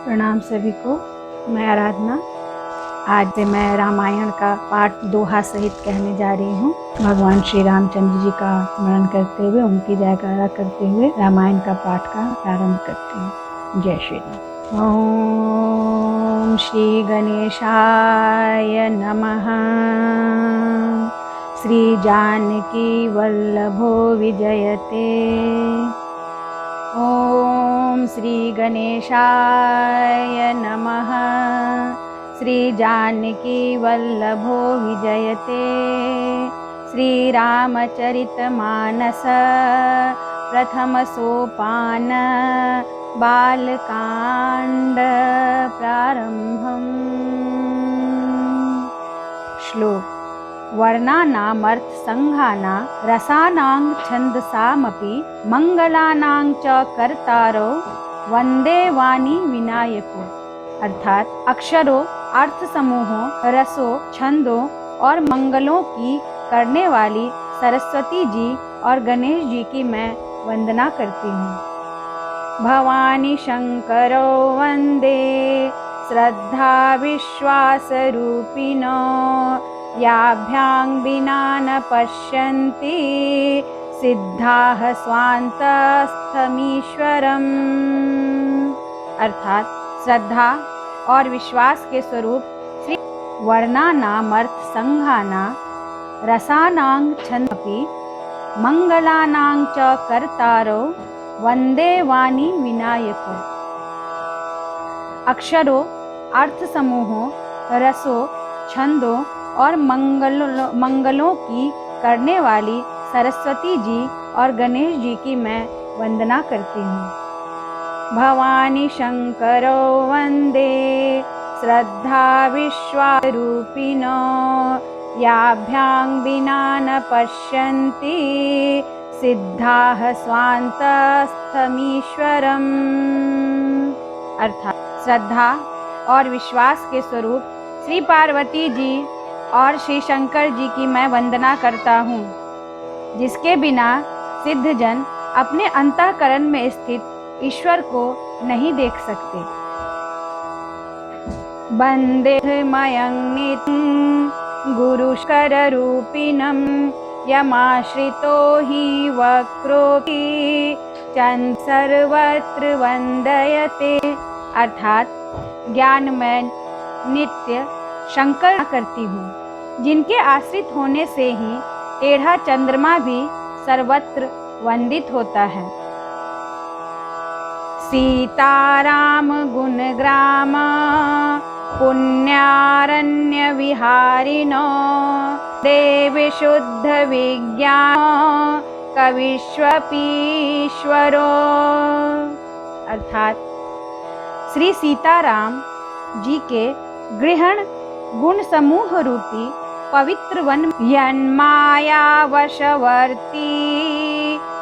प्रणाम सभी को। मैं आराधना। आज से मैं रामायण का पाठ दोहा सहित कहने जा रही हूँ। भगवान श्री रामचंद्र जी का स्मरण करते हुए, उनकी जयकारा करते हुए रामायण का पाठ का प्रारंभ करती हूँ। जय श्री राम। ओम श्री गणेशाय नमः। श्री जानकी वल्लभो विजयते। ओम श्री गणेशाय नमः। श्री जानकी वल्लभो विजयते। श्री रामचरितमानस प्रथम सोपान बालकांड प्रारंभम। श्लोक। वर्णानामर्थ संघाना रसानां छंदसामपि मंगलानां च कर्तारो वंदे वाणी विनायको। अर्थात अक्षरों, अर्थ समूहों, रसों, छंदों और मंगलों की करने वाली सरस्वती जी और गणेश जी की मैं वंदना करती हूँ। भवानी शंकरो वंदे श्रद्धा विश्वास रूपिणो याभ्यां विना न पश्यन्ति सिद्धाः स्वान्तस्थमीश्वरम्। अर्थात श्रद्धा और विश्वास के स्वरूप श्री वर्णानामर्थ संघाना रसानां छन्दपि मंगलानां च कर्तारो वंदे वाणी विनायको। अक्षरों, अर्थ समूहों, रसों, छंदों और मंगलों की करने वाली सरस्वती जी और गणेश जी की मैं वंदना करती हूँ। भवानी शंकरो वंदे श्रद्धा विश्वास रूपिणो याभ्यां विना न पश्यन्ति सिद्धाः स्वान्तस्थमीश्वरम्। अर्थात श्रद्धा और विश्वास के स्वरूप श्री पार्वती जी और श्री शंकर जी की मैं वंदना करता हूँ, जिसके बिना सिद्ध जन अपने अंतःकरण में स्थित ईश्वर को नहीं देख सकते। वंदे मयं नित्यं गुरुशकर रूपिणं यमाश्रितो हि वक्रोऽपि चंद सर्वत्र वंदयते। अर्थात ज्ञानमय नित्य शंकर करती हूँ, जिनके आश्रित होने से ही टेढ़ा चंद्रमा भी सर्वत्र वंदित होता है। सीताराम गुणग्राम पुण्यारण्य विहारिणो देवी शुद्ध विज्ञान कविश्वपीश्वरो। अर्थात श्री सीताराम जी के गृहण गुण समूह रूपी पवित्र वन यन्माया वशवर्ती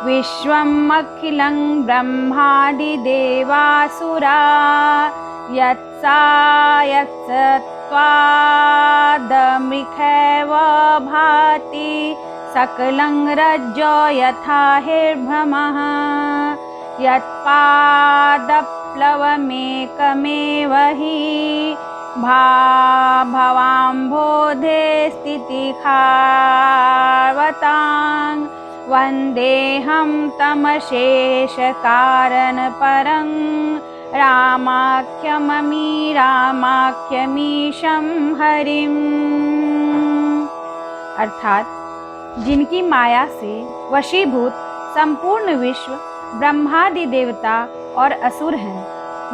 विश्वम् अखिलं ब्रह्मादि देवासुरा यत्सा यत्सत्त्वादमृखैव भाति सकलं रज्जो यथा हिर्भ्रमः यत्पादप्लवमेकमेव हि भवाम्भोधे स्थितिखार्वतां वन्देऽहं तमशेषकारणपरं रामाख्यमीशं हरिम्। अर्थात जिनकी माया से वशीभूत संपूर्ण विश्व ब्रह्मादि देवता और असुर हैं,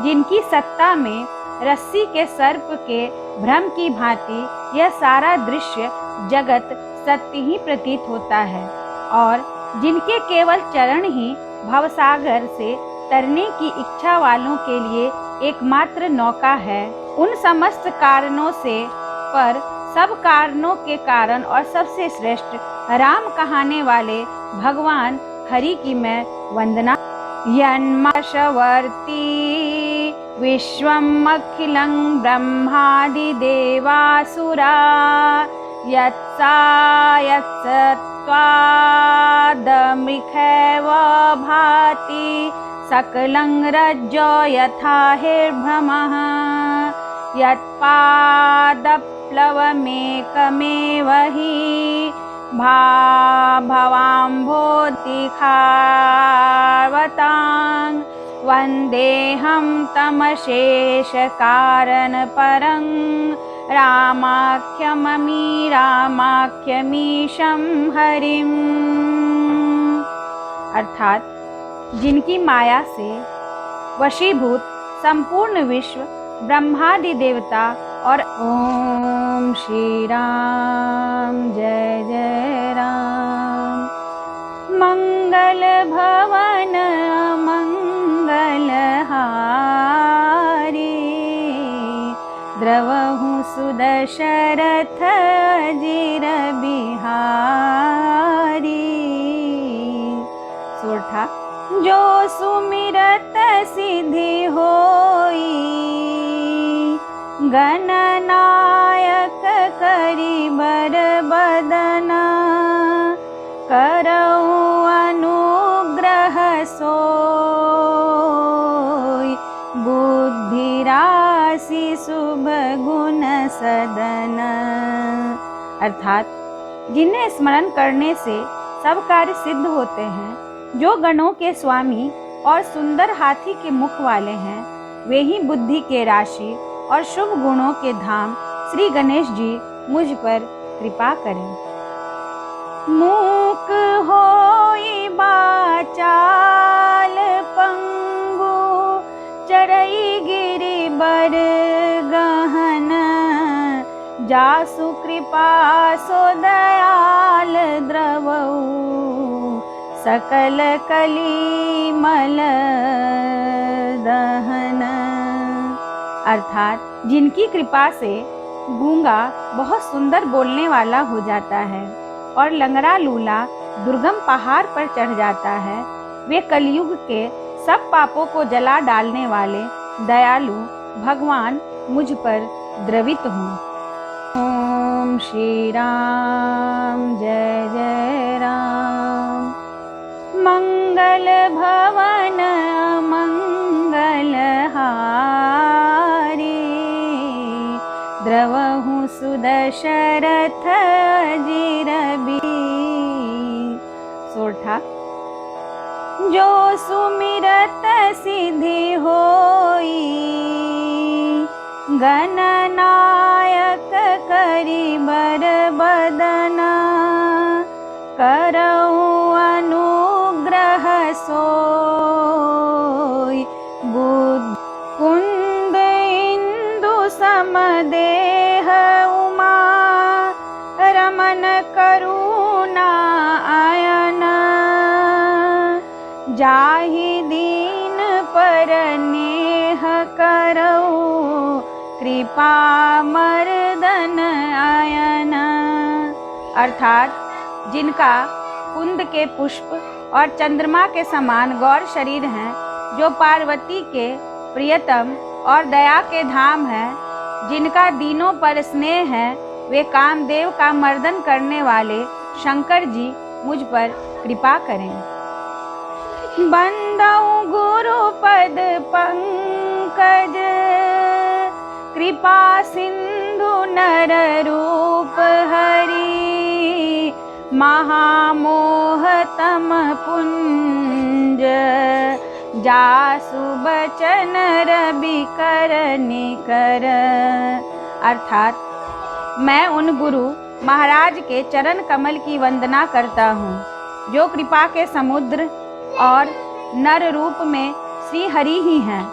जिनकी सत्ता में रस्सी के सर्प के भ्रम की भांति यह सारा दृश्य जगत सत्य ही प्रतीत होता है, और जिनके केवल चरण ही भवसागर से तरने की इच्छा वालों के लिए एकमात्र नौका है, उन समस्त कारणों से पर सब कारणों के कारण और सबसे श्रेष्ठ राम कहाने वाले भगवान हरि की मैं वंदना। यन्मशवर्ती विश्वम् अखिलं ब्रह्मादि देवासुरा यत्सायत्सत्त्वादमृखैव भाति सकलं रज्जो यथा हिर्भ्रमः यत्पादप्लवमेकमेव हि भवाम्भोतिखावतां वन्देऽहं तमशेषकारणपरं रामाख्यमीशं हरिम्। अर्थात जिनकी माया से वशीभूत संपूर्ण विश्व ब्रह्मादि देवता और ओम श्री राम जय जय राम। मंगल भवन मंगलहारी द्रवहु सुदशरथ अजिर बिहारी। सोरठा जो सुमिरत सिद्धि होई गणनायक करि बर बदना करऊ अनुग्रह सोई बुद्धि राशि शुभ गुण सदन। अर्थात जिन्हें स्मरण करने से सब कार्य सिद्ध होते हैं, जो गणों के स्वामी और सुंदर हाथी के मुख वाले हैं, वे ही बुद्धि के राशि और शुभ गुणों के धाम श्री गणेश जी मुझ पर कृपा करें। मूक होई बाचाल पंगु चढ़ई गिरि बर गहन जासु कृपा सो दयाल द्रवऊ सकल कलिमल दहन। अर्थात जिनकी कृपा से गूंगा बहुत सुंदर बोलने वाला हो जाता है और लंगड़ा लूला दुर्गम पहाड़ पर चढ़ जाता है, वे कलयुग के सब पापों को जला डालने वाले दयालु भगवान मुझ पर द्रवित हों। ओम श्री राम जय जय राम। मंगल भवन मंगलहारी द्रवहु सुदशरथ अजिर बिहारी। सोरठा जो सुमिरत सिद्धि होई गणनायक करि बर बदना करऊ अनुग्रह सोई बुद्धि कुंद इंदु समदेह उमा रमन करुणा आयन जाहि दीन पर नेह करऊ कृपा मर्दन आयन। अर्थात जिनका कुंद के पुष्प और चंद्रमा के समान गौर शरीर हैं, जो पार्वती के प्रियतम और दया के धाम है, जिनका दीनों पर स्नेह है, वे कामदेव का मर्दन करने वाले शंकर जी मुझ पर कृपा करें। बंदऊ गुरु पद पंकज कृपा सिंधु नर रूप हरि महामोह तम पुंज जासु बचन रवि कर निकर। अर्थात मैं उन गुरु महाराज के चरण कमल की वंदना करता हूँ, जो कृपा के समुद्र और नर रूप में श्री हरि ही हैं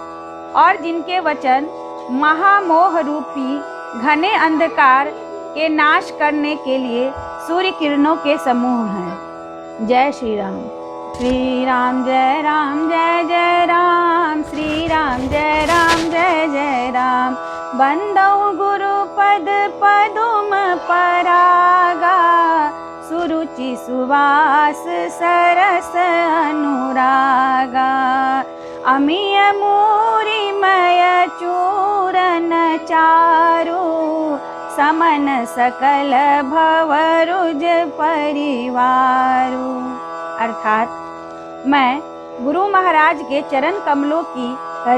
और जिनके वचन महामोह रूपी घने अंधकार के नाश करने के लिए सूर्य किरणों के समूह हैं। जय श्री राम। श्री राम जय जय राम। श्री राम जय जय राम। बंदौ गुरु पद पदुम परागा सुरुचि सुवास सरस अनुरागा अमिय मूरी मय चूरन चारु समन सकल भवरुज परिवारु। अर्थात मैं गुरु महाराज के चरण कमलों की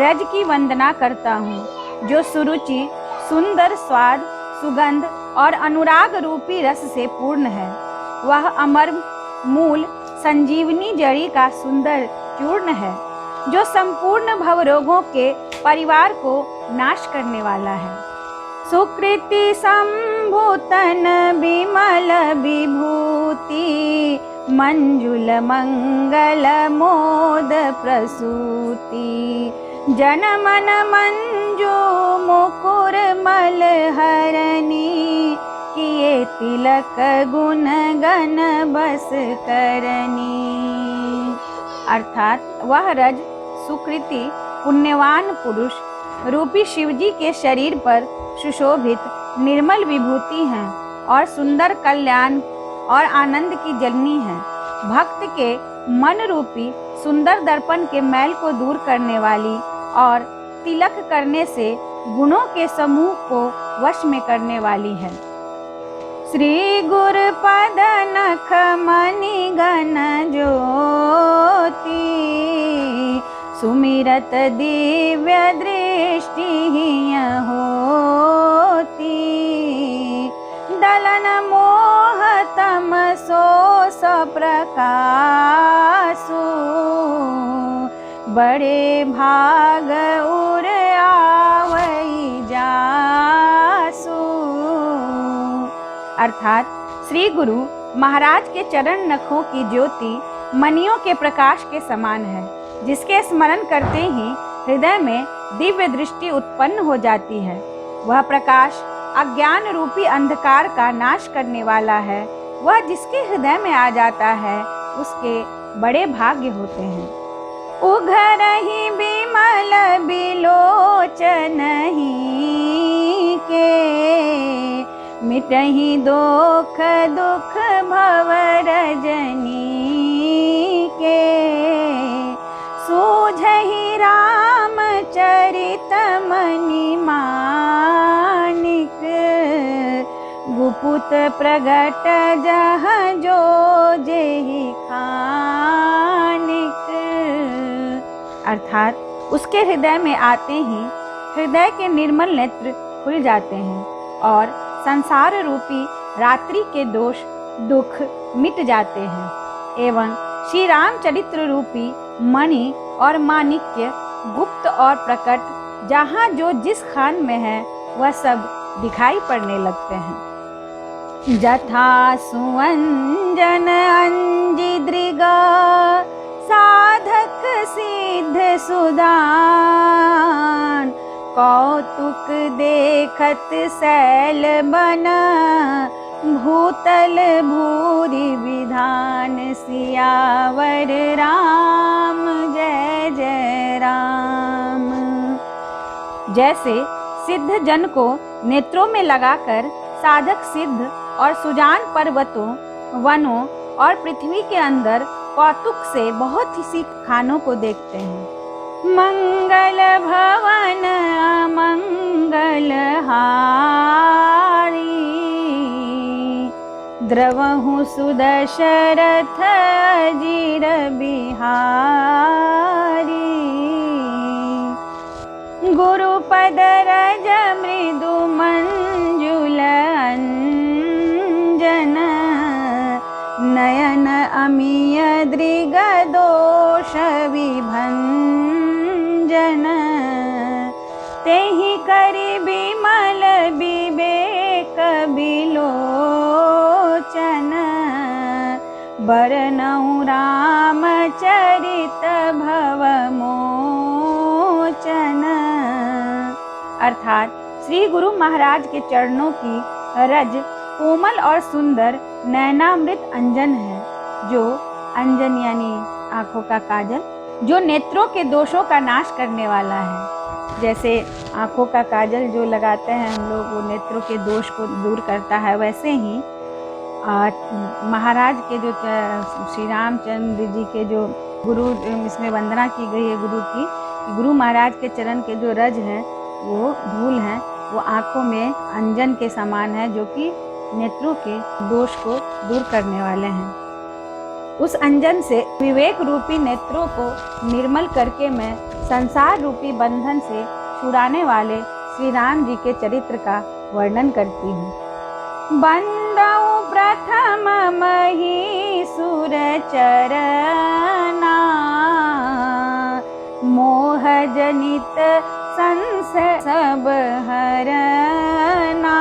रज की वंदना करता हूँ, जो सुरुचि, सुंदर स्वाद, सुगंध और अनुराग रूपी रस से पूर्ण है। वह अमर मूल संजीवनी जड़ी का सुंदर चूर्ण है, जो संपूर्ण भवरोगों के परिवार को नाश करने वाला है। सुकृति संभूतन विमल विभूति, मंजुल मंगल मोद प्रसूति, जन मन मंजू मुकुर मल हरनी, किए तिलक गुण गण बस करनी। अर्थात वह रज सुकृति पुण्यवान पुरुष रूपी शिवजी के शरीर पर सुशोभित निर्मल विभूति हैं और सुंदर कल्याण और आनंद की जननी है। भक्त के मन रूपी सुंदर दर्पण के मैल को दूर करने वाली और तिलक करने से गुणों के समूह को वश में करने वाली है। श्री गुरु पद नख मणि गण ज्योति, सुमिरत दिव्य दृष्टि होती, दलन मोह तमसो सप्रकाशु, बड़े भाग उर आवई जासु। अर्थात श्री गुरु महाराज के चरण नखों की ज्योति मणियों के प्रकाश के समान है, जिसके स्मरण करते ही हृदय में दिव्य दृष्टि उत्पन्न हो जाती है। वह प्रकाश अज्ञान रूपी अंधकार का नाश करने वाला है। वह जिसके हृदय में आ जाता है, उसके बड़े भाग्य होते हैं। उघरहि बिमल बिलोचन ही के, मिटहि दोख दुख भव रजनी के, सूझहि राम चरित मणि मानिक, गुपुत प्रगट जह जो जेहि खानिक। अर्थात उसके हृदय में आते ही हृदय के निर्मल नेत्र खुल जाते हैं और संसार रूपी रात्रि के दोष दुख मिट जाते हैं, एवं श्री रामचरित्र रूपी मणि और माणिक्य गुप्त और प्रकट जहाँ जो जिस खान में है, वह सब दिखाई पड़ने लगते हैं। जथा सुअंजन अंजि दृगा, साधक सिद्ध सुदान, कौतुक देखत सैल बना, भूतल भूरि विधान, सियावर राम जय जय राम। जैसे सिद्ध जन को नेत्रों में लगाकर साधक सिद्ध और सुजान पर्वतों, वनों और पृथ्वी के अंदर कौतुक से बहुत सी खानों को देखते हैं। मंगल भवन अमंगल हारी, द्रवहु सुदशरथ अजीर बिहारी, गुरुपद रज मृदु मंजुल अंजन, नयन अमीय दृग दोष विभंजन, तेहि करि बिमल विवेक बिलोचन, बरनउ रामचरित भव मोचन। अर्थात श्री गुरु महाराज के चरणों की रज कोमल और सुंदर नैनामृत अंजन है, जो अंजन यानी आँखों का काजल, जो नेत्रों के दोषों का नाश करने वाला है। जैसे आँखों का काजल जो लगाते हैं हम लोग, वो नेत्रों के दोष को दूर करता है, वैसे ही महाराज के जो श्री रामचंद्र जी के जो गुरु, इसमें वंदना की गई है गुरु की, गुरु महाराज के चरण के जो रज है वो धूल है, वो आँखों में अंजन के समान है, जो कि नेत्रों के दोष को दूर करने वाले हैं। उस अंजन से विवेक रूपी नेत्रों को निर्मल करके मैं संसार रूपी बंधन से छुड़ाने वाले श्री राम जी के चरित्र का वर्णन करती हूँ। बंदौ प्रथम मही सुर चरना, मोह जनित संशय सब हरना।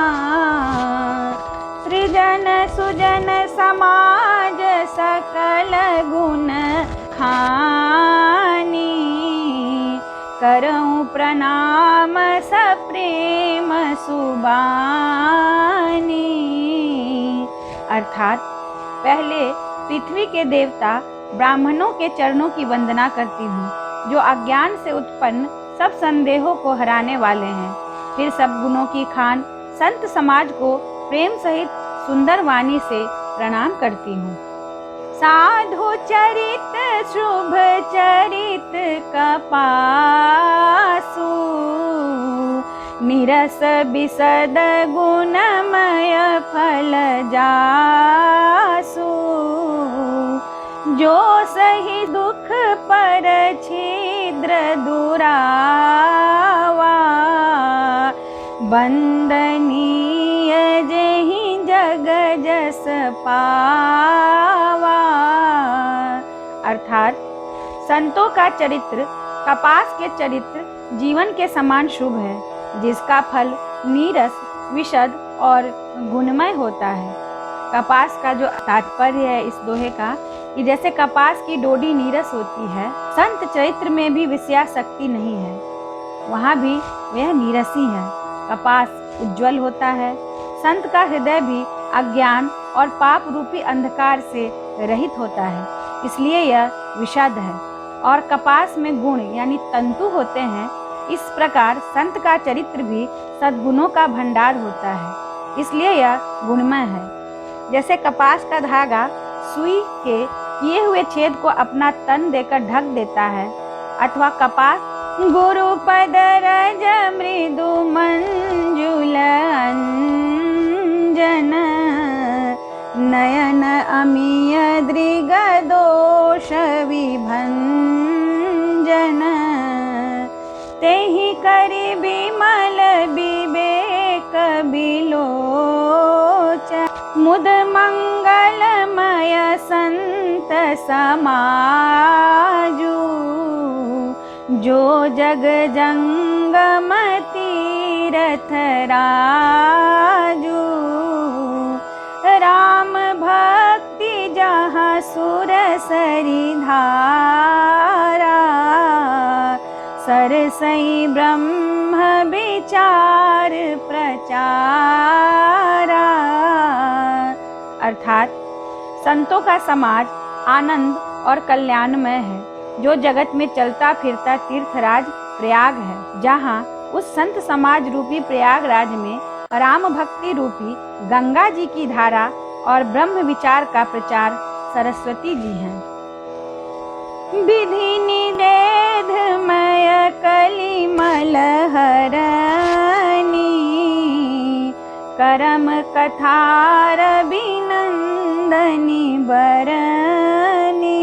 सृजन सुजन समाज सकल गुण खानी, करऊं प्रणाम सप्रेम सुबानी। अर्थात पहले पृथ्वी के देवता ब्राह्मणों के चरणों की वंदना करती हूँ, जो अज्ञान से उत्पन्न सब संदेहों को हराने वाले हैं। फिर सब गुणों की खान संत समाज को प्रेम सहित सुंदर वाणी से प्रणाम करती हूँ। साधु चरित शुभ चरित कपासु, निरस बिसद गुणमय फल जासु। जो सही दुख पर छिद्र दुरावा, बंदनीय जेहि जग जस पावा। अर्थात संतों का चरित्र कपास के चरित्र जीवन के समान शुभ है, जिसका फल नीरस विशद और गुणमय होता है। कपास का जो तात्पर्य है इस दोहे का, कि जैसे कपास की डोडी नीरस होती है, संत चरित्र में भी विषयासक्ति नहीं है, वहाँ भी वह नीरस ही है। कपास उज्जवल होता है। संत का हृदय भी अज्ञान और पाप रूपी अंधकार से रहित होता है, इसलिए यह विशद है। और कपास में गुण यानी तंतु होते हैं। इस प्रकार संत का चरित्र भी सद्गुणों का भंडार होता है, इसलिए यह गुणमय है। जैसे कपास का धागा सुई के किए हुए छेद को अपना तन देकर ढक देता है, अथवा कपास गुरु पद रज मृदु मंजुल अंजन, नयन अमीय दृग दोष विभंजन। तेहि करि बिमल विवेक बिलोचन, मुद मंगलमय संत समाजु। जो जग जंगम तीरथ राजू, राम भक्ति जहाँ सुर सरिधारा। सरसई ब्रह्म विचार प्रचारा। अर्थात संतों का समाज आनंद और कल्याणमय है, जो जगत में चलता फिरता तीर्थराज प्रयाग है, जहाँ उस संत समाज रूपी प्रयागराज में राम भक्ति रूपी गंगा जी की धारा और ब्रह्म विचार का प्रचार सरस्वती जी हैं। विधि निषेधमय कलिमल हरनी, करम कथार बिनंदनी बरनी।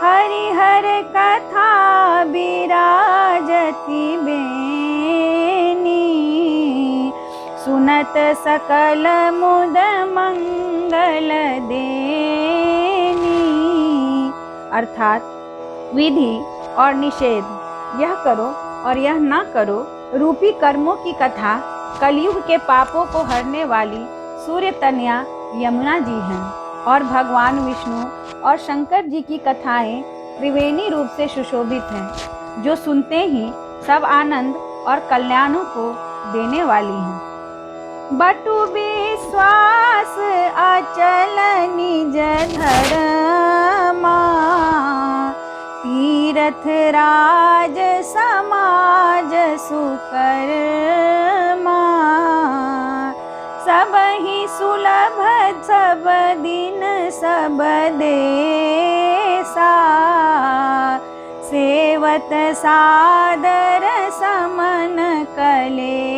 हरिहर कथा विराजति बेनी, सुनत सकल मुद मंगल देनी। अर्थात विधि और निषेध, यह करो और यह ना करो रूपी कर्मों की कथा कलयुग के पापों को हरने वाली सूर्य तनया यमुना जी हैं, और भगवान विष्णु और शंकर जी की कथाएं त्रिवेणी रूप से सुशोभित हैं, जो सुनते ही सब आनंद और कल्याणों को देने वाली हैं। बटु विश्वास अचल निज धर्मा, तीर्थ राज समाज सुकर्मा। सब ही सुलभ सब दिन सब देसा, सेवत सादर समन कले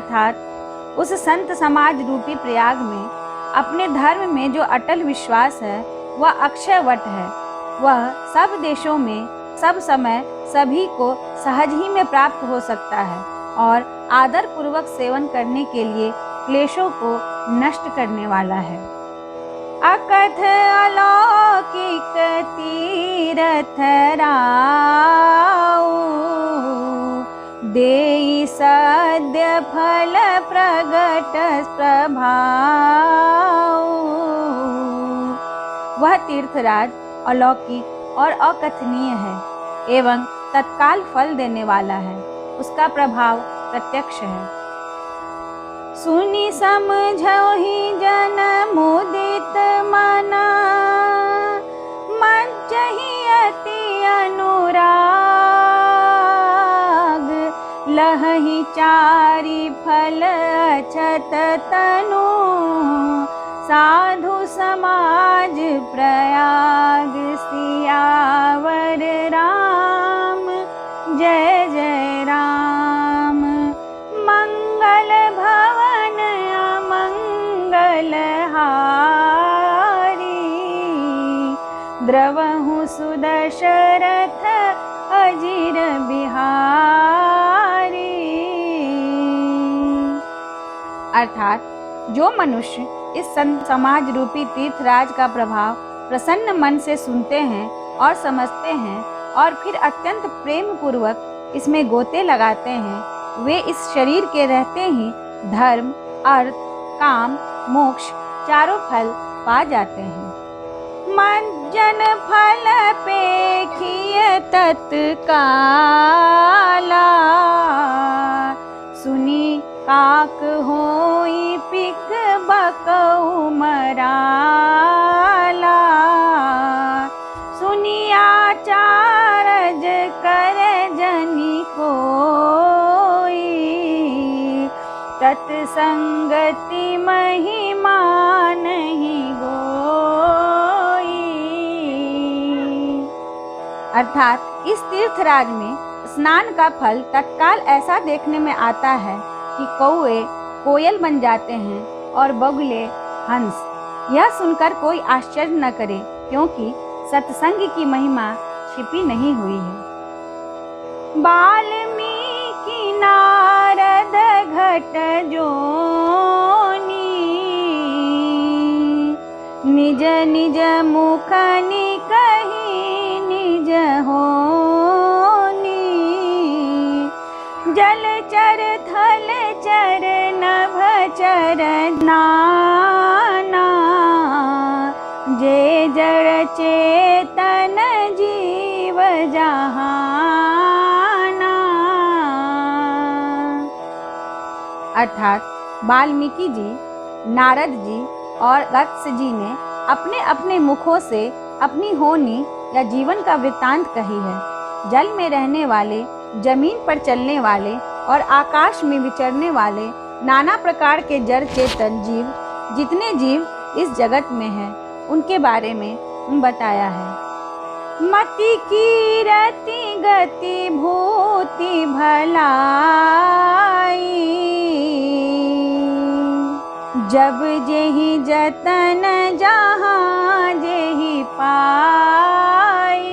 अर्थात उस संत समाज रूपी प्रयाग में अपने धर्म में जो अटल विश्वास है वह अक्षय वट है। वह सब देशों में सब समय सभी को सहज ही में प्राप्त हो सकता है और आदर पूर्वक सेवन करने के लिए क्लेशों को नष्ट करने वाला है। अकथ अलौकिक तीरथ राउ, देई सद्य फल प्रगट प्रभाव। वह तीर्थराज अलौकिक और अकथनीय है एवं तत्काल फल देने वाला है। उसका प्रभाव प्रत्यक्ष है। सुनि समझहि जन मुदित मना, मज्जहि अति अनुराग। लहहि चारि फल अछत तनु, साधु समाज प्रयाग। सियावर राम जय जय राम। मंगल भवन अमंगल हारी, द्रवहु सुदशरथ अजिर बिहारी। अर्थात जो मनुष्य इस संत समाज रूपी तीर्थराज का प्रभाव प्रसन्न मन से सुनते हैं और समझते हैं और फिर अत्यंत प्रेम पूर्वक इसमें गोते लगाते हैं, वे इस शरीर के रहते ही धर्म, अर्थ, काम, मोक्ष चारों फल पा जाते हैं। मज्जन फल पेखिय तत्काला, सुनी काक होई पिक बकऊ मराला। सुनिया चारज कर जनि कोई, तत्संगति महिमा नहीं गोई। अर्थात इस तीर्थराज में स्नान का फल तत्काल ऐसा देखने में आता है कि कौए कोयल बन जाते हैं और बगुले हंस। यह सुनकर कोई आश्चर्य न करे, क्योंकि सत्संग की महिमा छिपी नहीं हुई है। वाल्मीकि नारद घट जोनी, निज निज मुख निकहि निज होनी। जलचर थलचर नभचर नाना, जे जड़ चेतन जीव जहाना। अर्थात वाल्मीकि जी, नारद जी और वत्स जी ने अपने अपने मुखों से अपनी होनी या जीवन का वृत्तांत कही है। जल में रहने वाले, जमीन पर चलने वाले और आकाश में विचरने वाले नाना प्रकार के जड़ चेतन जीव, जितने जीव इस जगत में हैं, उनके बारे में बताया है। मति कीरति गति भूति भलाई, जब जेहि जतन जहाँ जेहि पाई।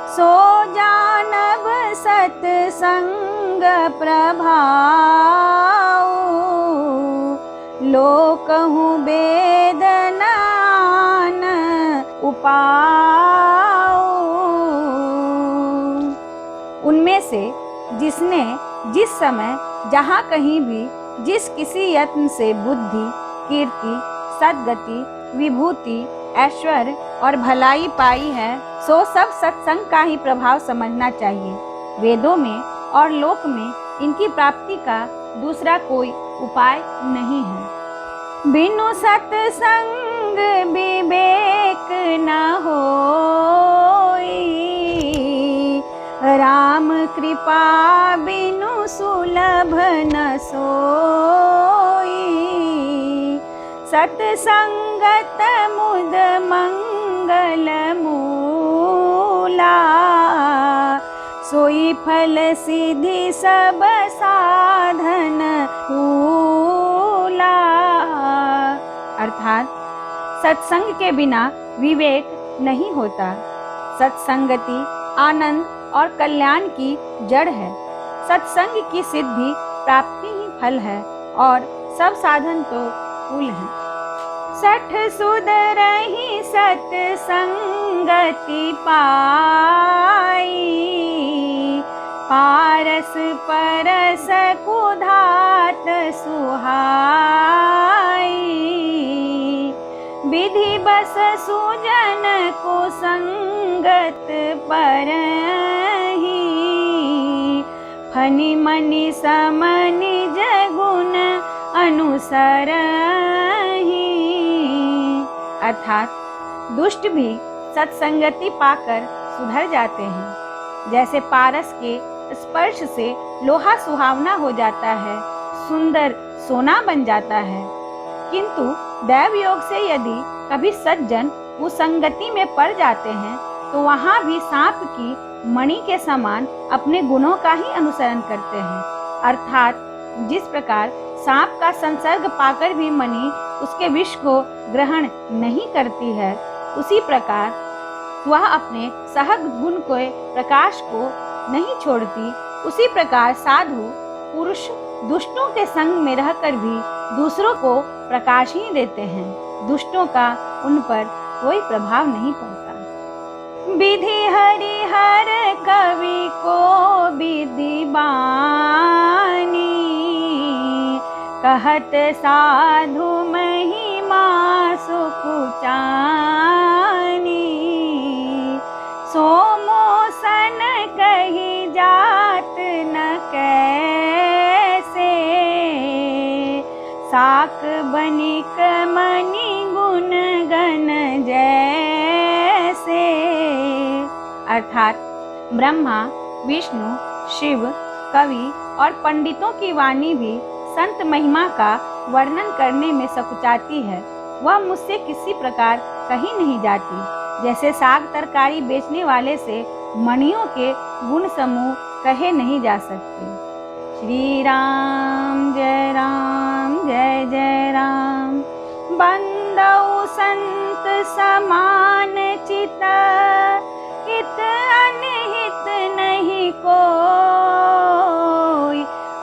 सो जानब सत्संग प्रभाव, लोकहु वेदनान उपाऊ। उनमें से जिसने जिस समय जहाँ कहीं भी जिस किसी यत्न से बुद्धि, कीर्ति, सद्गति, विभूति, ऐश्वर्य और भलाई पाई है, सो सब सत्संग का ही प्रभाव समझना चाहिए। वेदों में और लोक में इनकी प्राप्ति का दूसरा कोई उपाय नहीं है। बिनु सत्संग विवेक न होई, राम कृपा बिनु सुलभ न सोई। सत्संगत मुद मंगल मूला, सोई फल सिद्धि सब साधन फूला। अर्थात सत्संग के बिना विवेक नहीं होता। सत्संगति आनंद और कल्याण की जड़ है। सत्संग की सिद्धि प्राप्ति ही फल है और सब साधन तो फूल है। सठ सुधरहि सत्संगति पाई, पारस परस कुधात सुहाई। विधि बस सुजन को संगत परहि, फनि मनि सम निज गुण अनुसरहि। अर्थात दुष्ट भी सत्संगति पाकर सुधर जाते हैं। जैसे पारस के स्पर्श से लोहा सुहावना हो जाता है, सुंदर सोना बन जाता है। किंतु दैव योग से यदि कभी सज्जन कुसंगति में पड़ जाते हैं तो वहाँ भी सांप की मणि के समान अपने गुणों का ही अनुसरण करते हैं। अर्थात जिस प्रकार सांप का संसर्ग पाकर भी मणि उसके विष को ग्रहण नहीं करती है, उसी प्रकार वह अपने सहज गुण के प्रकाश को नहीं छोड़ती। उसी प्रकार साधु पुरुष दुष्टों के संग में रहकर भी दूसरों को प्रकाश ही देते हैं। दुष्टों का उन पर कोई प्रभाव नहीं पड़ता। विधि हरिहर कवि को विधि बानी, कहत साधु महिमा सुकुचानी। सोमोसन कही जात न कैसे, साक बनिक मणि गुण गण जैसे। अर्थात ब्रह्मा, विष्णु, शिव, कवि और पंडितों की वाणी भी संत महिमा का वर्णन करने में सकुचाती है। वह मुझसे किसी प्रकार कही नहीं जाती। जैसे साग तरकारी बेचने वाले से मणियों के गुण समूह कहे नहीं जा सकते। श्री राम जय जय राम। बंदौ संत समान चित, हित अनहित नहीं कोई।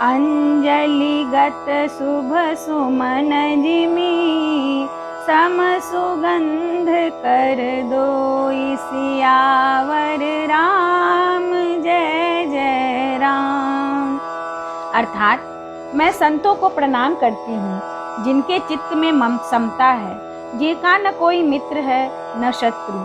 अंजलि गत शुभ सुमन जिमी, सम सुगंध कर दोई। सियावर राम जय राम। अर्थात मैं संतों को प्रणाम करती हूँ जिनके चित्त में समता है, जिनका न कोई मित्र है न शत्रु।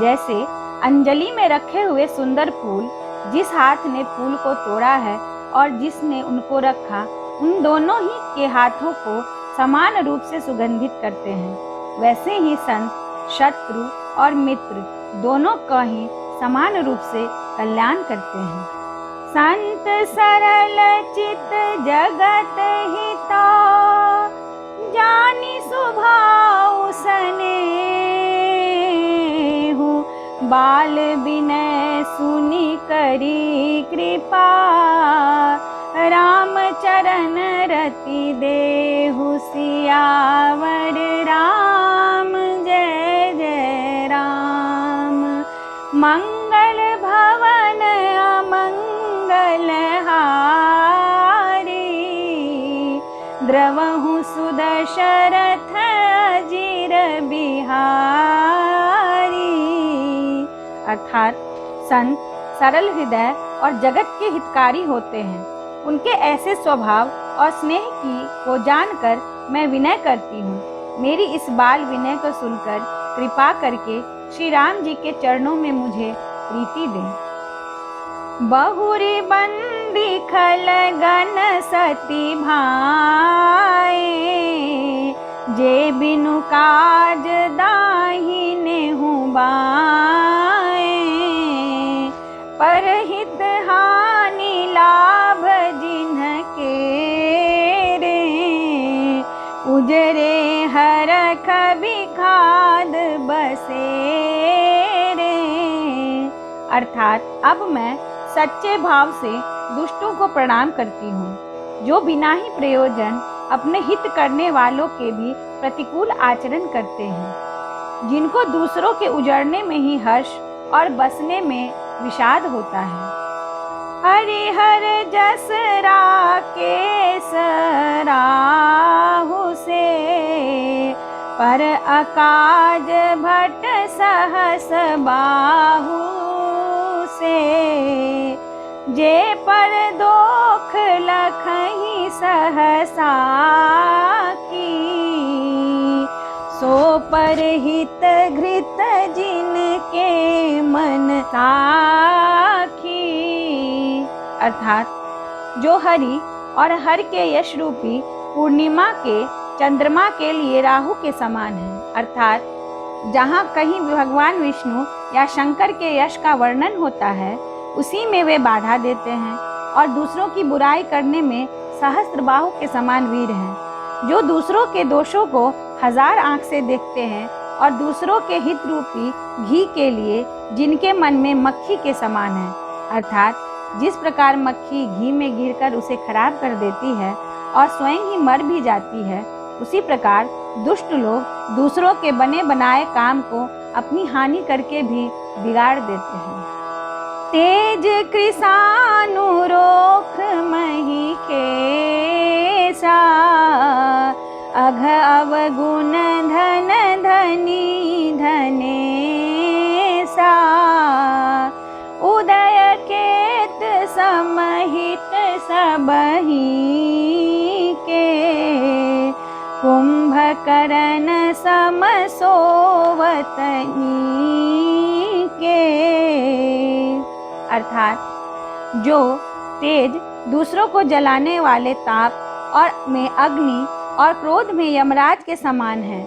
जैसे अंजलि में रखे हुए सुंदर फूल, जिस हाथ ने फूल को तोड़ा है और जिसने उनको रखा, उन दोनों ही के हाथों को समान रूप से सुगंधित करते हैं। वैसे ही संत शत्रु और मित्र दोनों का ही समान रूप से कल्याण करते हैं। संत सरल चित जगत हिता, जानी स्वभाव स्नेहु। बाल बिनय सुनि करी कृपा, राम चरण रति देहु। सियावर राम जय राम। मंगल भवन अमंगल हारी, द्रवहु सुदशरथ अजिर बिहारी। अर्थात संत सरल हृदय और जगत के हितकारी होते हैं। उनके ऐसे स्वभाव और स्नेह को जानकर मैं विनय करती हूँ। मेरी इस बाल विनय को सुनकर कृपा करके श्री राम जी के चरणों में मुझे प्रीति दें। बहुरी बंदी खल गन सती भाए, जे बिनु काज दाहिने हूँ बाए। परहित हानि लाभ जिन्हके रे, उजरे हरख बिखाद बसे रे। अर्थात अब मैं सच्चे भाव से दुष्टों को प्रणाम करती हूँ, जो बिना ही प्रयोजन अपने हित करने वालों के भी प्रतिकूल आचरण करते हैं, जिनको दूसरों के उजड़ने में ही हर्ष और बसने में विषाद होता है। हरिहर जस राकेश राहु से, पर अकाज भट सहस बाहु से। जे पर दोख लखहि सहसा की, सो पर हित घृत जिनके मन साखी। अर्थात जो हरि और हर के यश रूपी पूर्णिमा के चंद्रमा के लिए राहु के समान है। अर्थात जहाँ कहीं भगवान विष्णु या शंकर के यश का वर्णन होता है, उसी में वे बाधा देते हैं, और दूसरों की बुराई करने में सहस्त्रबाहु के समान वीर हैं, जो दूसरों के दोषों को 1000 आंख से देखते हैं, और दूसरों के हित रूपी घी के लिए जिनके मन में मक्खी के समान है। अर्थात जिस प्रकार मक्खी घी में गिरकर उसे खराब कर देती है और स्वयं ही मर भी जाती है, उसी प्रकार दुष्ट लोग दूसरों के बने बनाए काम को अपनी हानि करके भी बिगाड़ देते हैं। तेज कृषानु रोख मही केसा, अघ अवगुण धन धनी धनेसा। उदय केत समहित सबही के, कुंभकर्ण सम सोवतनी के। अर्थात जो तेज दूसरों को जलाने वाले ताप और में अग्नि और क्रोध में यमराज के समान है,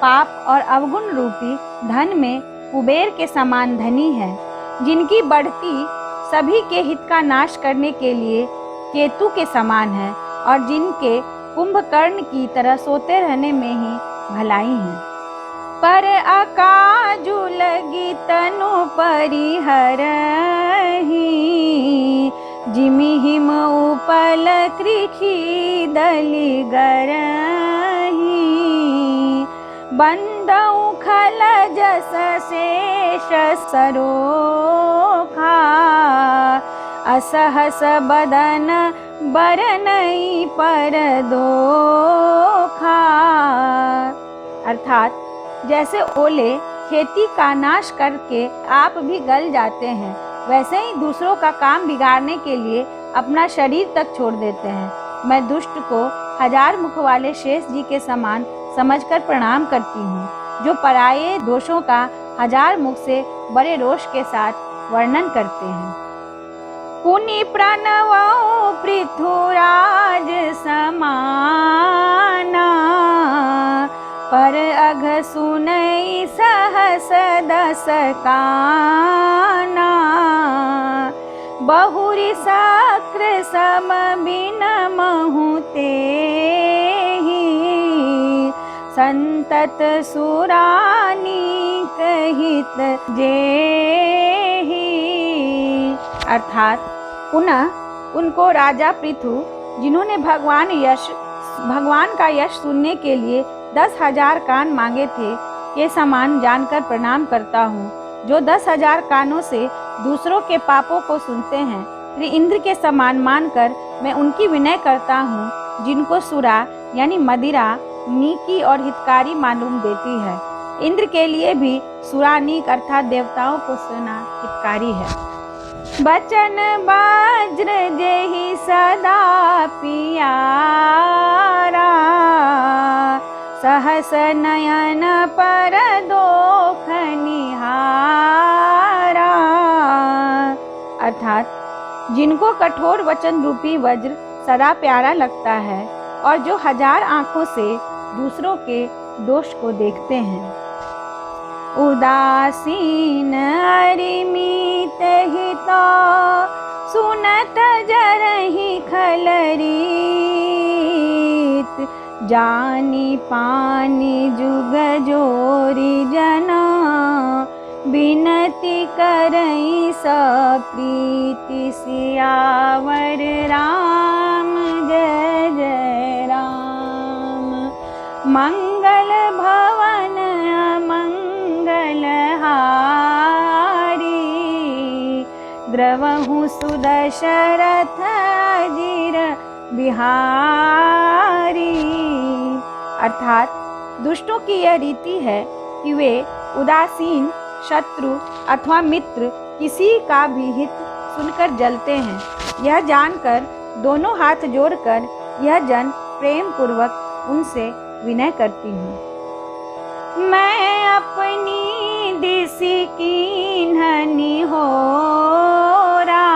पाप और अवगुण रूपी धन में कुबेर के समान धनी है, जिनकी बढ़ती सभी के हित का नाश करने के लिए केतु के समान है, और जिनके कुंभकर्ण की तरह सोते रहने में ही भलाई है। पर अकाजु लगी तनु परिहरहि, जिमि हिम उपल कृखि दलि गरहि। बंदउ खल जस शेष सरोखा, असहस बदन बरनई पर दोखा। अर्थात जैसे ओले खेती का नाश करके आप भी गल जाते हैं, वैसे ही दूसरों का काम बिगाड़ने के लिए अपना शरीर तक छोड़ देते हैं। मैं दुष्ट को 1000 मुख वाले शेष जी के समान समझकर प्रणाम करती हूँ, जो पराये दोषों का 1000 मुख से बड़े रोष के साथ वर्णन करते हैं। पुनि प्रणवौ पृथुराज समाना, पर अघ सुनई सहस दस काना। बहुरी सक्र सम बिनमहु तेहि, संतत सुरानी कहित जेहि। अर्थात पुनः उनको राजा पृथु, जिन्होंने भगवान का यश सुनने के लिए 10,000 कान मांगे थे, के समान जानकर प्रणाम करता हूँ, जो 10,000 कानों से दूसरों के पापों को सुनते हैं। श्री इंद्र के समान मानकर मैं उनकी विनय करता हूँ, जिनको सुरा यानी मदिरा नीकी और हितकारी मालूम देती है। इंद्र के लिए भी सुरा नीक अर्थात देवताओं को सुना हितकारी है। बचन वज्र जेहि सदा पियारा, सहस नयन पर दोख निहारा। अर्थात जिनको कठोर वचन रूपी वज्र सदा प्यारा लगता है, और जो 1000 आंखों से दूसरों के दोष को देखते हैं। उदासीन अरिमित हित, सुनत जरहि खलरीत। जानी पानी जुग जोरी जना, बिनती कीर्ति करई सप्रीति सियावर राम जय जय राम। मंगल भवन मंगल हारी द्रवहु सुदशरथ अजिर बिहारी। अर्थात दुष्टों की यह रीति है कि वे उदासीन, शत्रु अथवा मित्र किसी का भी हित सुनकर जलते हैं। यह जानकर दोनों हाथ जोड़कर यह जन प्रेम पूर्वक उनसे विनय करती हूँ। मैं अपनी दिसि कीन्हनि होरा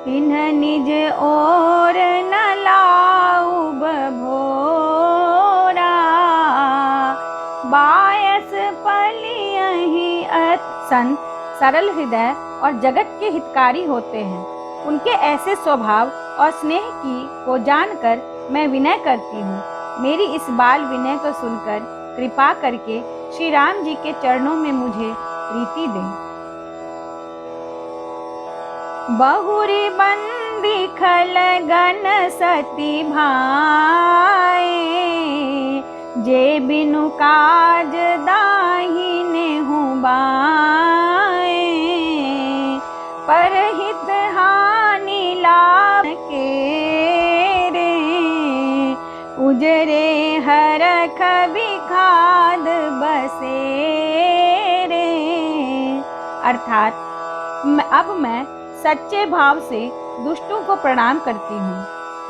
तिन्ह निज ओर न लाऊ भोरा। बायस पलियहि संत सरल हृदय और जगत के हितकारी होते हैं। उनके ऐसे स्वभाव और स्नेह को जानकर मैं विनय करती हूँ। मेरी इस बाल विनय को सुनकर कृपा करके श्री राम जी के चरणों में मुझे प्रीति दें। बहुरी बंदी खल गन सती भाए जे बिनु काज दाहिने हूँ बाए। परहित हानि लाभ के रे उजरे हरख बिखाद बसे रे। अर्थात अब मैं सच्चे भाव से दुष्टों को प्रणाम करती हूँ,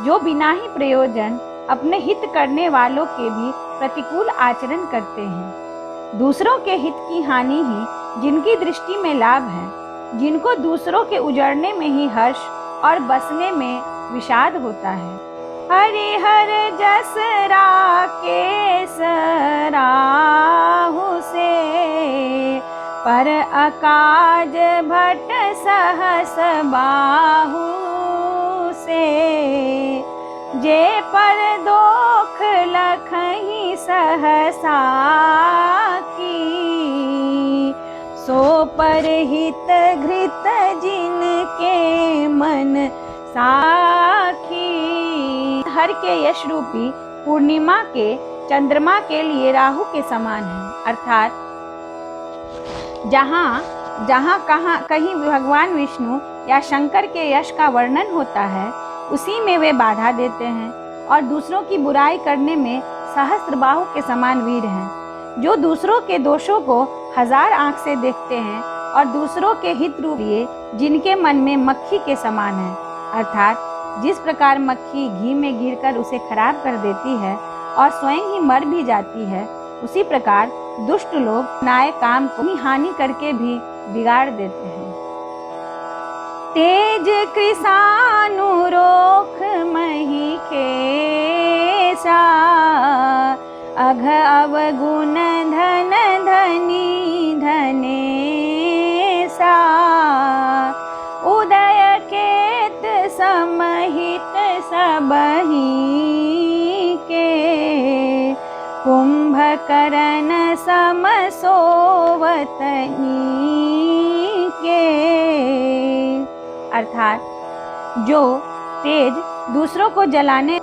जो बिना ही प्रयोजन अपने हित करने वालों के भी प्रतिकूल आचरण करते हैं। दूसरों के हित की हानि ही जिनकी दृष्टि में लाभ है, जिनको दूसरों के उजड़ने में ही हर्ष और बसने में विषाद होता है। हरिहर जस राकेश राहु से पर अकाज भट सहस बाहु से। जे पर दोख लखहि सहसा की सो पर हित घृत जिनके मन साखी। हर के यश रूपी पूर्णिमा के चंद्रमा के लिए राहु के समान है। अर्थात जहाँ कहीं भगवान विष्णु या शंकर के यश का वर्णन होता है, उसी में वे बाधा देते हैं और दूसरों की बुराई करने में सहस्त्रबाहु के समान वीर हैं, जो दूसरों के दोषों को हजार आंख से देखते हैं और दूसरों के हित रूपी जिनके मन में मक्खी के समान है। अर्थात जिस प्रकार मक्खी घी में गिरकर उसे खराब कर देती है और स्वयं ही मर भी जाती है, उसी प्रकार दुष्ट लोग नाय काम को हानि करके भी बिगाड़ देते हैं। तेज कृषानु रोख मही खेसा अघ अवगुण धन धनी धनेसा। उदय केत समहित सबही के कुंभकर्ण सम सोवतनी के। अर्थात जो तेज दूसरों को जलाने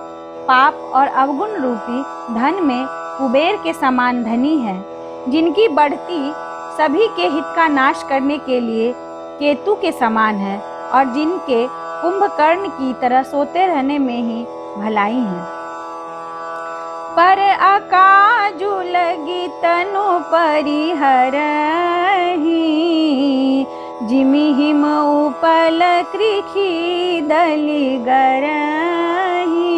पाप और अवगुण रूपी धन में कुबेर के समान धनी है, जिनकी बढ़ती सभी के हित का नाश करने के लिए केतु के समान है और जिनके कुंभकर्ण की तरह सोते रहने में ही भलाई है। पर अकाजु लगी तनु परिहरहि जिमि हिम उपल कृखी दलि गरहि।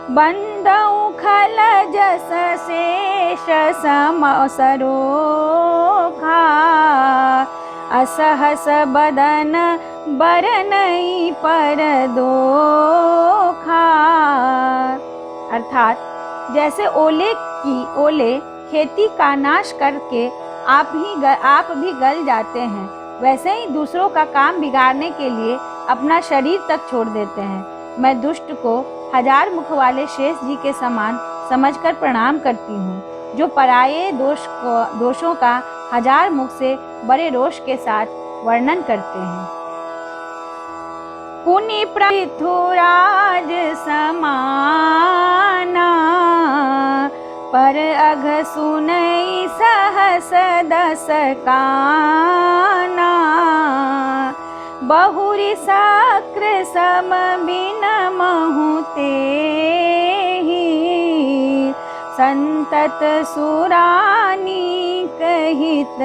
बंदउ खल जस शेष सम सरोखा असहस बदन बरनई पर दोखा। अर्थात जैसे ओले खेती का नाश करके आप भी गल जाते हैं, वैसे ही दूसरों का काम बिगाड़ने के लिए अपना शरीर तक छोड़ देते हैं। मैं दुष्ट को हजार मुख वाले शेष जी के समान समझकर प्रणाम करती हूँ, जो पराये दोषों का हजार मुख से बड़े रोष के साथ वर्णन करते हैं। पुनि पृथुराज समाना, पर अघ सुनई सहस दस काना। बहुरी सक्र सम बिनमहु तेहि, संतत सुरानी कहित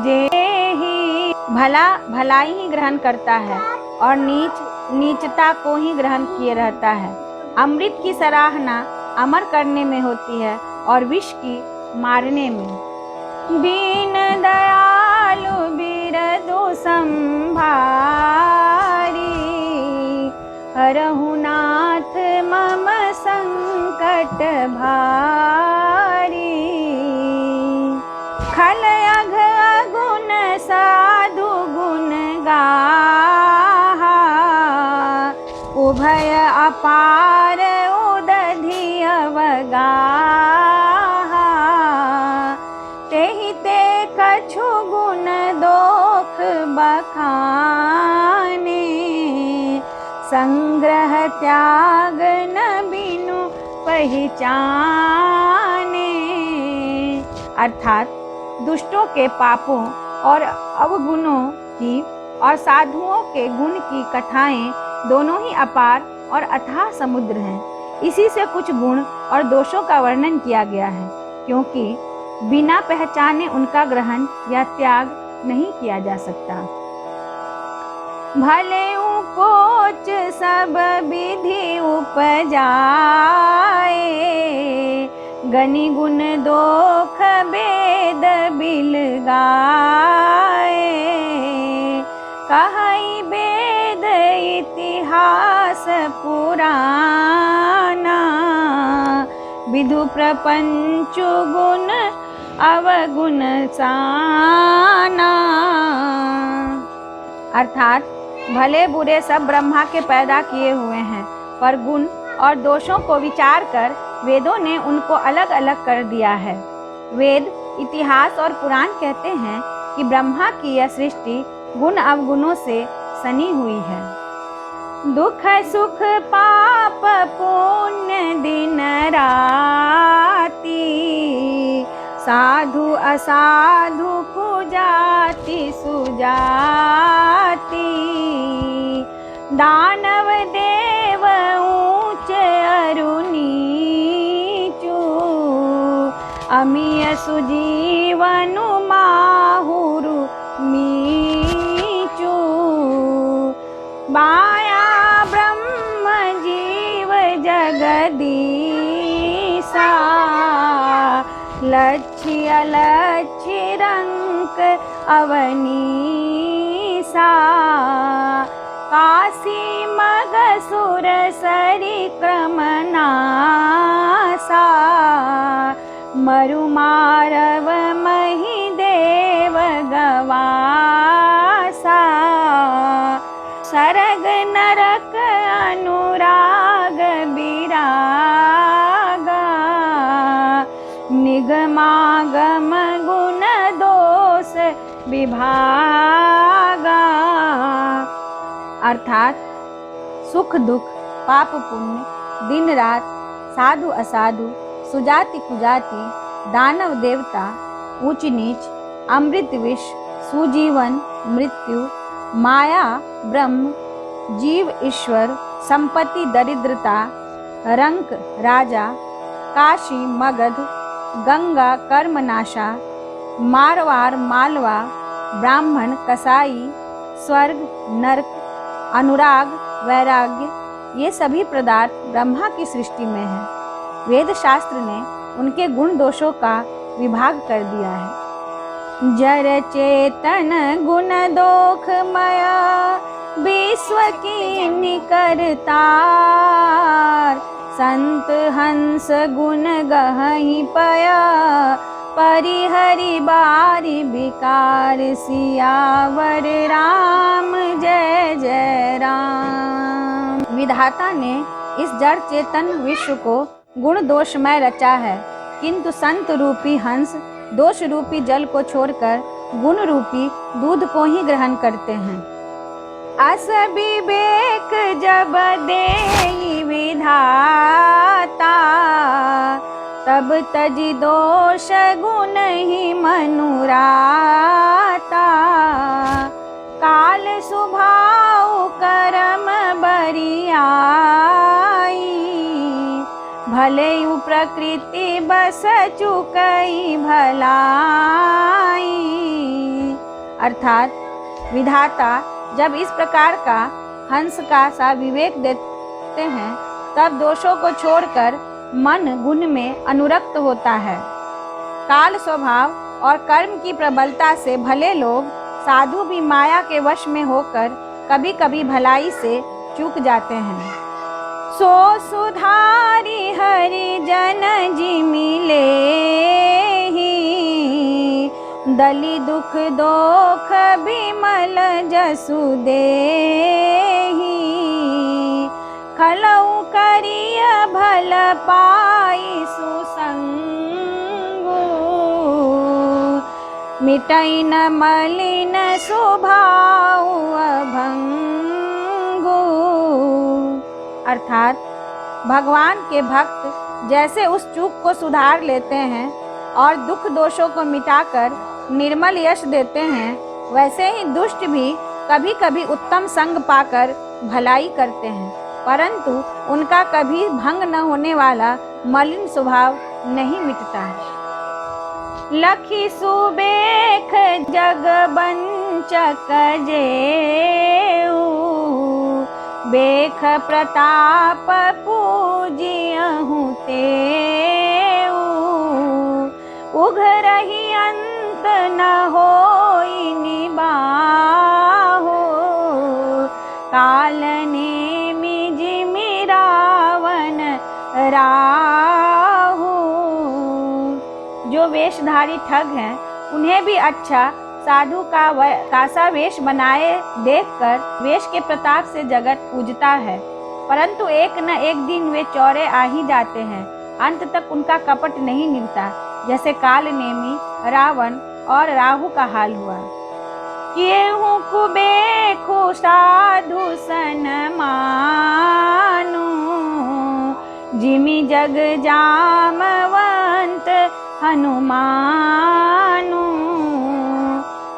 जेहि। भला भलाई ही ग्रहण करता है और नीच नीचता को ही ग्रहण किए रहता है। अमृत की सराहना अमर करने में होती है और विष की मारने में। दीन दयालु बिरदु संभारी, हरहु नाथ मम संकट भारी। खल अघ अगुण साधु गुण गाहा, उभय अपार उदधि अवगाहा। तेहि ते कछु गुण दोख बखाने, संग्रह त्याग न बिनु पहचाने। अर्थात दुष्टों के पापों और अवगुणों की और साधुओं के गुण की कथाएं दोनों ही अपार और अथाह समुद्र हैं। इसी से कुछ गुण और दोषों का वर्णन किया गया है, क्योंकि बिना पहचाने उनका ग्रहण या त्याग नहीं किया जा सकता। भले उपोच सब विधि उपजाए, गनि गुण दोख वेद बिल गाए। कहई वेद इतिहास पुराना, विधु प्रपंच गुण अवगुण साना। अर्थात भले बुरे सब ब्रह्मा के पैदा किए हुए हैं, पर गुण और दोषों को विचार कर वेदों ने उनको अलग अलग कर दिया है। वेद, इतिहास और पुराण कहते हैं कि ब्रह्मा की यह सृष्टि गुण अवगुणों से सनी हुई है। दुख सुख पाप पुण्य दिन राति, साधु असाधु कुजाति सुजाति। दानव देव ऊंच अरु नीचु, अमीय सुजीवनु माहुरु नीचु। माया ब्रह्म जीव जगदीसा, लक्ष्य अलक्ष्य रंक अवनीसा। काशी मगसुर सरि क्रम नासा, मरु मारव मही देव गवासा। सरग नरक अनुराग बिरागा, निगमागम गुण दोष विभागा। अर्थात सुख दुख, पाप पुण्य, दिन रात, साधु असाधु, सुजाति कुजाति, दानव देवता, ऊंच नीच, अमृत विष, सुजीवन मृत्यु, माया ब्रह्म, जीव ईश्वर, संपत्ति दरिद्रता, रंक राजा, काशी मगध, गंगा कर्मनाशा, मारवार मालवा, ब्राह्मण कसाई, स्वर्ग नरक, अनुराग वैराग्य, ये सभी पदार्थ ब्रह्मा की सृष्टि में हैं। वेद शास्त्र ने उनके गुण दोषों का विभाग कर दिया है। जर चेतन गुण दोख मया, विश्व की निकरतार। संत हंस गुण गहहि पया, परिहरि बारी विकार। सियावर राम जय जय राम। विधाता ने इस जड़ चेतन विश्व को गुण दोषमय रचा है, किंतु संत रूपी हंस दोष रूपी जल को छोड़कर गुण रूपी दूध को ही ग्रहण करते हैं। अस विवेक जब देई विधाता, तब तजी दोष गुण ही मनुराता। काल स्वभाव कर्म बरियाई, भले यू प्रकृति बस चुकई भलाई। अर्थात विधाता जब इस प्रकार का हंस का सा विवेक देते हैं, तब दोषों को छोड़कर मन गुण में अनुरक्त होता है। काल स्वभाव और कर्म की प्रबलता से भले लोग साधु भी माया के वश में होकर कभी कभी भलाई से चूक जाते हैं। सो सुधारी हरि जन जी मिले ही, दली दुख दोख बिमल जसु देहि। खलऊ करिय भल पाई सुसंगु, मिटई न मलिन स्वभाव अभंगु। अर्थात भगवान के भक्त जैसे उस चूक को सुधार लेते हैं और दुख दोषों को मिटाकर निर्मल यश देते हैं, वैसे ही दुष्ट भी कभी कभी उत्तम संग पाकर भलाई करते हैं, परंतु उनका कभी भंग न होने वाला मलिन स्वभाव नहीं मिटता है। लखी सुबेख जग बंचक जेऊ, बेख प्रताप पूजियहु तेऊ। उघरहि अंत न होई निबाहो, काल नेमि जिमि रावण राहु। जो वेशधारी ठग हैं, उन्हें भी अच्छा साधु का कासा वेश बनाए देखकर वेश के प्रताप से जगत पूजता है, परंतु एक न एक दिन वे चौरे आ ही जाते हैं। अंत तक उनका कपट नहीं मिलता, जैसे काल नेमी, रावण और राहु का हाल हुआ। केहू कुबेखु साधु सन मानु, जिमि जग जामवंत हनुमानु।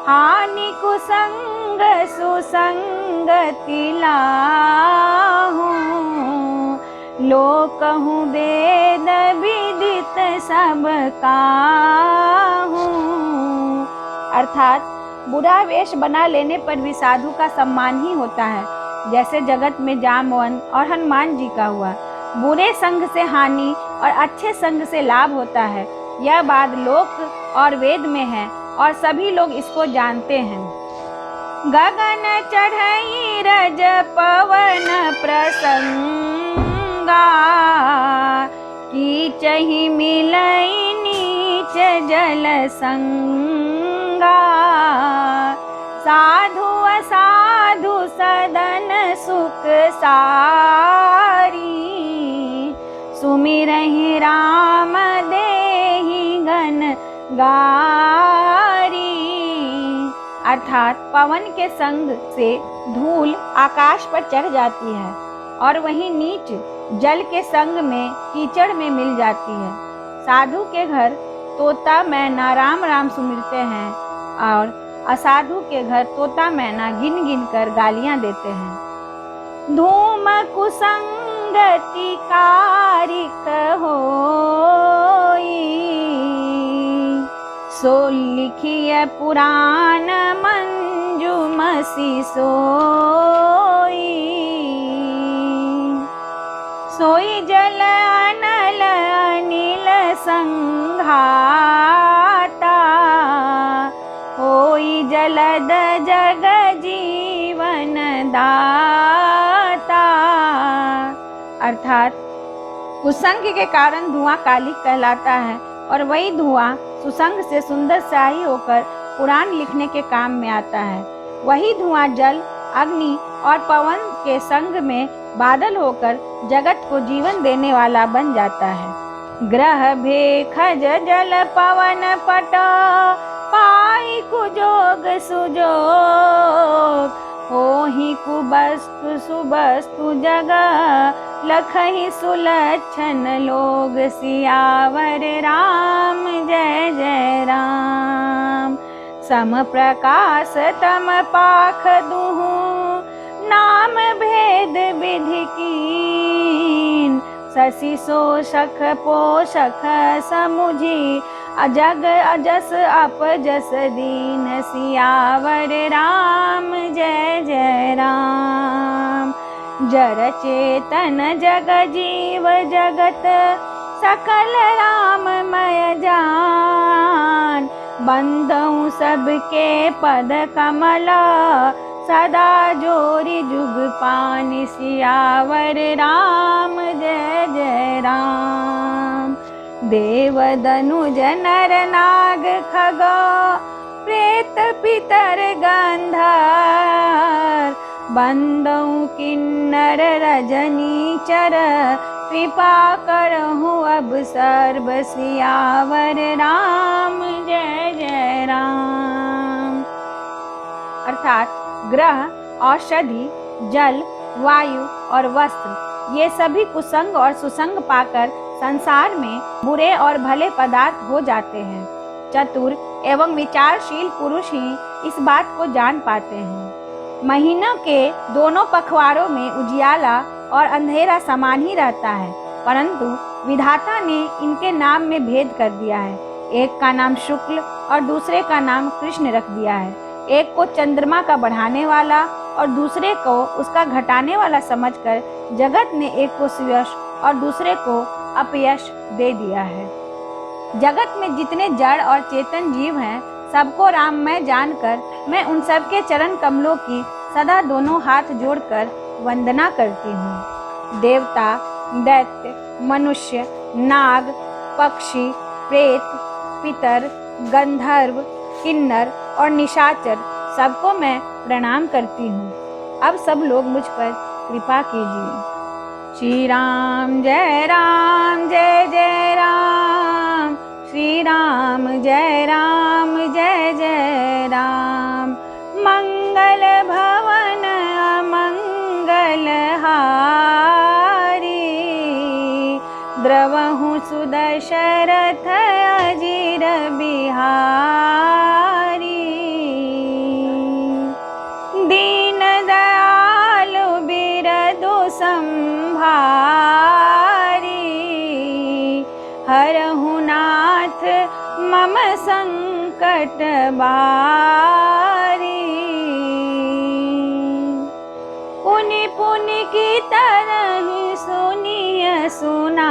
हानि कुसंग सुसंगति लाहू, लोकहु वेद विदित सब काहू। अर्थात बुरा वेश बना लेने पर भी साधु का सम्मान ही होता है, जैसे जगत में जामवंत और हनुमान जी का हुआ। बुरे संग से हानि और अच्छे संग से लाभ होता है, यह बात लोक और वेद में है और सभी लोग इसको जानते हैं। गगन चढ़ई रज पवन प्रसंगा, कीचहि मिलई नीच जल संगा। साधु असाधु सदन सुख सारी, सुमिरहि राम देहि गन गारी। अर्थात पवन के संग से धूल आकाश पर चढ़ जाती है और वहीं नीच जल के संग में कीचड़ में मिल जाती है। साधु के घर तोता मैना राम राम सुमिरते हैं और असाधु के घर तोता मैना गिन गिन कर गालियां देते हैं। धूम कुसंगति कारिक होई, सो लिखिय पुराण मंजुमसी सोई। सोई जल अनल अनिल संघाता, होई जलद जग जीवन दाता। अर्थात कुसंग के कारण धुआं कालिक कहलाता है और वही धुआं सुसंग से सुंदर स्याही होकर पुराण लिखने के काम में आता है। वही धुआं जल, अग्नि और पवन के संग में बादल होकर जगत को जीवन देने वाला बन जाता है। ग्रह भेखज जल पवन पट, पाई कुजोग सुजोग। होहि कुबस्तु सुबस्तु जग, लखहि सुलक्षण लोग। सियावर राम जय जय राम। सम प्रकाश तम पाख दुहु, नाम भेद विधि कीन। शशि शोषक पोषक समुझी, अजग अजस अपजस दीन। सियावर राम जय जय राम। जर चेतन जग जीव जगत, सकल राममय जान। बंदऊँ सबके पद कमल, सदा जोरि जुग पान। सियावर राम जय जय राम। देव दनुज नर नाग खग, प्रेत पितर गंधर्व। बंदऊँ किन्नर रजनीचर, कृपा करहु अब सर्व। सियावर राम जय जय राम। अर्थात ग्रह, औषधि, जल, वायु और वस्त्र, ये सभी कुसंग और सुसंग पाकर संसार में बुरे और भले पदार्थ हो जाते हैं। चतुर एवं विचारशील पुरुष ही इस बात को जान पाते हैं। महीनों के दोनों पखवाड़ों में उजियाला और अंधेरा समान ही रहता है, परंतु विधाता ने इनके नाम में भेद कर दिया है। एक का नाम शुक्ल और दूसरे का नाम कृष्ण रख दिया है। एक को चंद्रमा का बढ़ाने वाला और दूसरे को उसका घटाने वाला समझकर जगत ने एक को सुयश और दूसरे को अपयश दे दिया है। जगत में जितने जड़ और चेतन जीव हैं, सबको राममय जानकर मैं उन सबके चरण कमलों की सदा दोनों हाथ जोड़कर वंदना करती हूँ। देवता, दैत्य, मनुष्य, नाग, पक्षी, प्रेत, पितर, गंधर्व, किन्नर और निशाचर, सबको मैं प्रणाम करती हूँ। अब सब लोग मुझ पर कृपा कीजिए। श्री राम जय जय राम। श्री राम जय जय राम। मंगल भवन अमंगल हारी, द्रवहु सुदशरथ अजीर बिहारी। दीन दयालु बिरदु संभारी, हरहु नाथ मम संकट बारी। पुनि पुनि की तरह सुनिय सुनाई,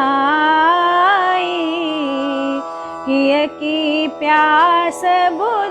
किय की प्यास बुझ